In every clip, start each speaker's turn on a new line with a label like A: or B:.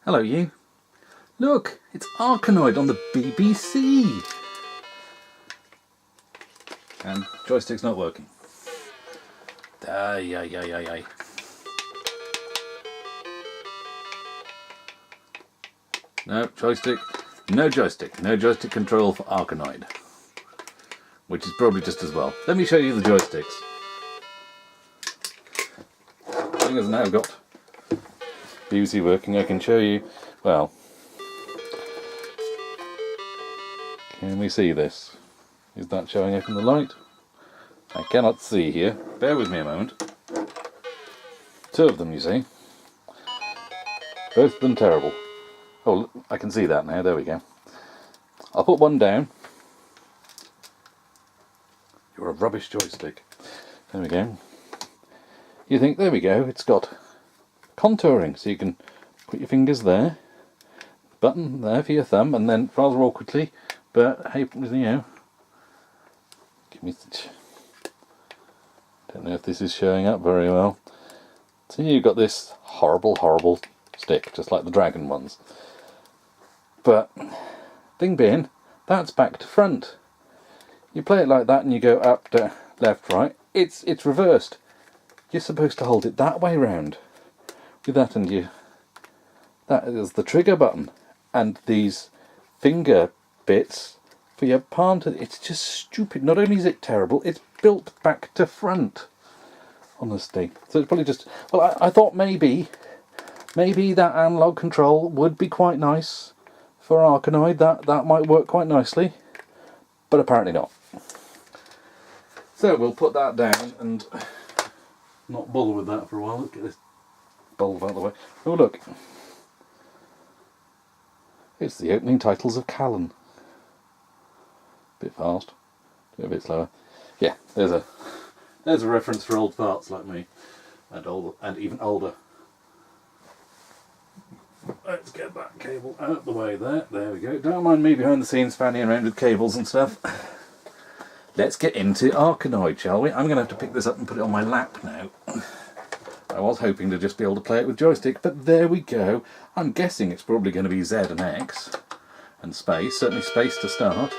A: Hello you. Look, it's Arkanoid on the BBC. And joystick's not working. Ay, ay, ay, ay, ay. No joystick, no joystick. No joystick control for Arkanoid. Which is probably just as well. Let me show you the joysticks. Seeing as now I've got BBC working, I can show you, well, can we see this? Is that showing up in the light? I cannot see here. Bear with me a moment. Two of them, you see. Both of them terrible. Oh, I can see that now. There we go. I'll put one down. You're a rubbish joystick. There we go. You think, there we go, it's got contouring, so you can put your fingers there, button there for your thumb, and then rather awkwardly, but hey, you know, give me. Don't know if this is showing up very well. So you've got this horrible, horrible stick, just like the dragon ones. But thing being, that's back to front. You play it like that, and you go up, down, left, right. It's reversed. You're supposed to hold it that way round. With that, and that is the trigger button, and these finger bits for your palm to. It's just stupid. Not only is it terrible, it's built back to front. Honestly, so it's probably just. Well, I thought maybe that analog control would be quite nice for Arkanoid. That might work quite nicely, but apparently not. So we'll put that down and not bother with that for a while. Look at this bulb out of the way. Oh look, it's the opening titles of Callan. Bit fast, do it a bit slower. Yeah, there's a reference for old farts like me, and older, and even older. Let's get that cable out the way there. There we go. Don't mind me behind the scenes fanning around with cables and stuff. Let's get into Arkanoid, shall we? I'm going to have to pick this up and put it on my lap now. I was hoping to just be able to play it with joystick, but there we go. I'm guessing it's probably going to be Z and X and space. Certainly space to start.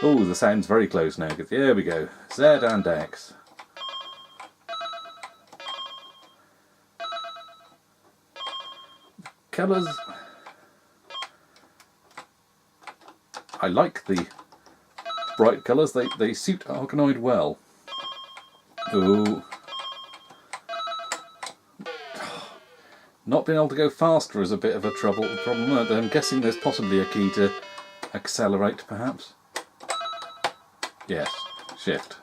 A: Oh, the sound's very close now. There we go. Z and X. Colours. I like the bright colours. They suit Arkanoid well. Ooh. Not being able to go faster is a bit of a problem. I'm guessing there's possibly a key to accelerate, perhaps. Yes, shift.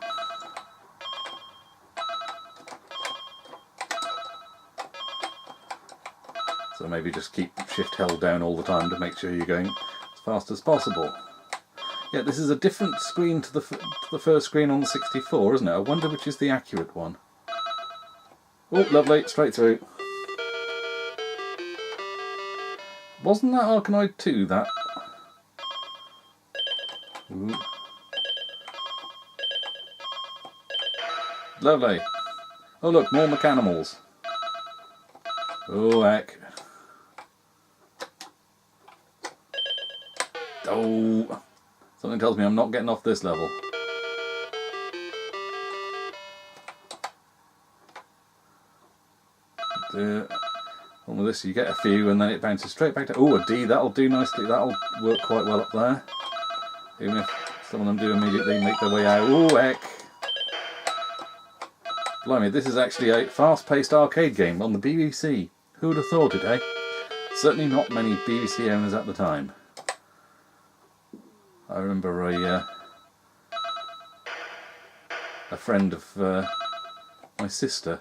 A: So maybe just keep shift held down all the time to make sure you're going as fast as possible. Yeah, this is a different screen to the first screen on the 64, isn't it? I wonder which is the accurate one. Oh, lovely, straight through. Wasn't that Arkanoid 2, that? Ooh. Lovely. Oh look, more Mechanimals. Oh heck. Oh, something tells me I'm not getting off this level. On with this, you get a few and then it bounces straight back to. Oh, a D, that'll do nicely. That'll work quite well up there. Even if some of them do immediately make their way out. Oh heck. Blimey, this is actually a fast-paced arcade game on the BBC. Who would have thought it, eh? Certainly not many BBC owners at the time. I remember a friend of my sister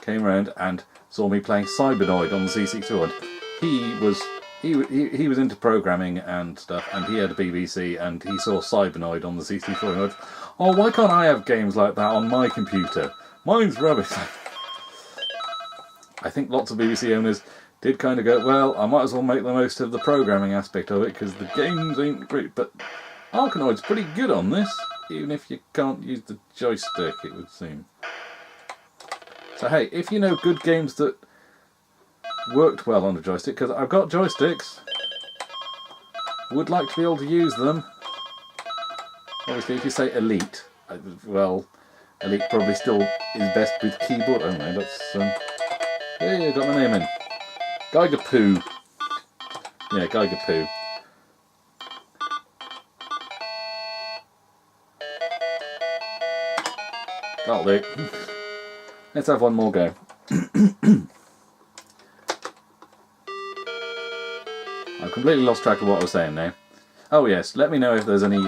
A: came round and saw me playing Cybernoid on the C64. He was into programming and stuff, and he had a BBC, and he saw Cybernoid on the C64. And went, oh, why can't I have games like that on my computer? Mine's rubbish. I think lots of BBC owners did kind of go, well, I might as well make the most of the programming aspect of it, because the games ain't great. But Arkanoid's pretty good on this, even if you can't use the joystick, it would seem. So hey, if you know good games that worked well on a joystick, because I've got joysticks, would like to be able to use them. Obviously if you say Elite, well, Elite probably still is best with keyboard. Oh no, that's yeah, got my name in. Geiger Poo. Yeah, Geiger Poo. That'll do. Let's have one more go. I've completely lost track of what I was saying now. Oh yes, let me know if there's any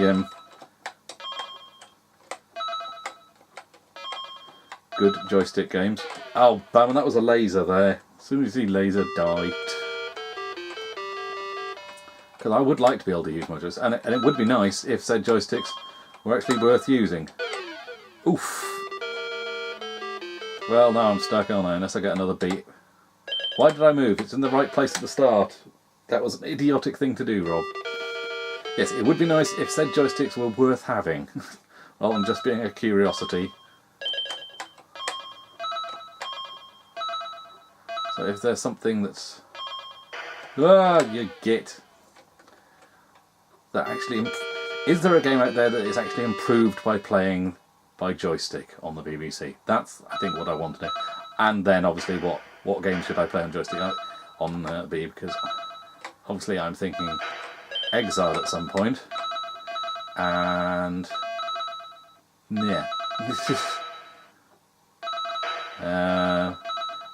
A: good joystick games. Oh, bam, that was a laser there. As soon as the laser died. Because I would like to be able to use my joysticks, and it would be nice if said joysticks were actually worth using. Oof. Well, now I'm stuck, aren't I? Unless I get another beat. Why did I move? It's in the right place at the start. That was an idiotic thing to do, Rob. Yes, it would be nice if said joysticks were worth having, rather than just being a curiosity. So if there's something that's... Ah, you git. That actually... Is there a game out there that is actually improved by playing by joystick on the BBC? That's, I think, what I want to know. And then, obviously, what game should I play on joystick on B? Because, obviously, I'm thinking Exile at some point. And... yeah.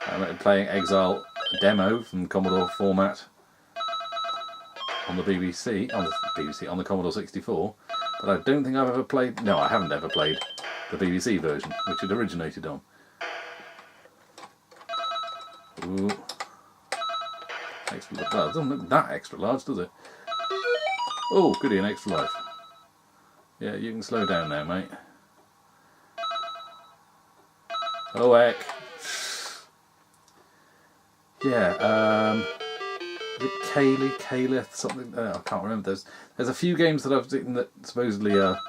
A: I'm playing Exile demo from Commodore format on the BBC, on the Commodore 64, but I don't think I've ever played, no, I haven't ever played the BBC version, which it originated on. Ooh. Extra, well, it doesn't look that extra large, does it? Oh, goody, an extra life. Yeah, you can slow down now, mate. Oh, heck. Yeah, is it Caliph, something? I can't remember. There's a few games that I've seen that supposedly are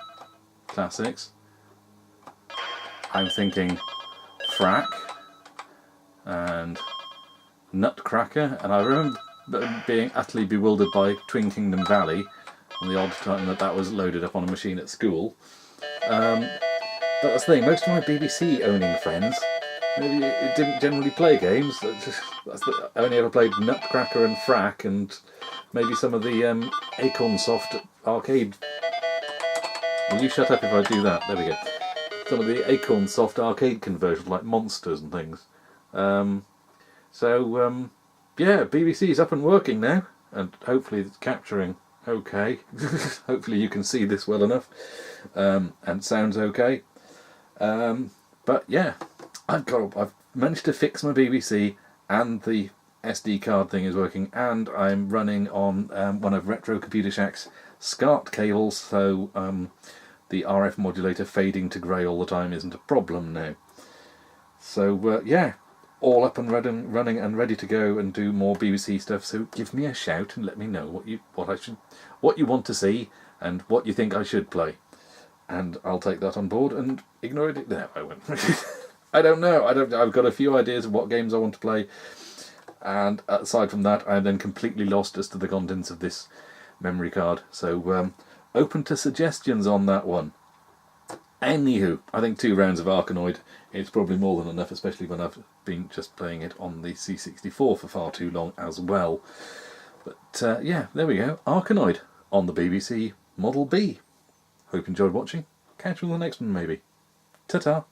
A: classics. I'm thinking Frack and Nutcracker, and I remember being utterly bewildered by Twin Kingdom Valley on the odd time that was loaded up on a machine at school. But that's the thing, most of my BBC owning friends it didn't generally play games. I only ever played Nutcracker and Frack, and maybe some of the Acorn Soft arcade. Will you shut up if I do that? There we go. Some of the Acorn Soft arcade conversions, like Monsters and things. Yeah, BBC's up and working now, and hopefully it's capturing okay. Hopefully you can see this well enough, and sounds okay. But yeah. I've managed to fix my BBC, and the SD card thing is working, and I'm running on one of Retro Computer Shack's Scart cables, so the RF modulator fading to grey all the time isn't a problem now. So yeah, all up and running and ready to go and do more BBC stuff. So give me a shout and let me know what you want to see and what you think I should play, and I'll take that on board and ignore it. No, I won't. I don't know. I've got a few ideas of what games I want to play, and aside from that, I'm then completely lost as to the contents of this memory card. So open to suggestions on that one. Anywho, I think 2 rounds of Arkanoid is probably more than enough, especially when I've been just playing it on the C64 for far too long as well. But yeah, there we go. Arkanoid on the BBC Model B. Hope you enjoyed watching. Catch you on the next one, maybe. Ta-ta.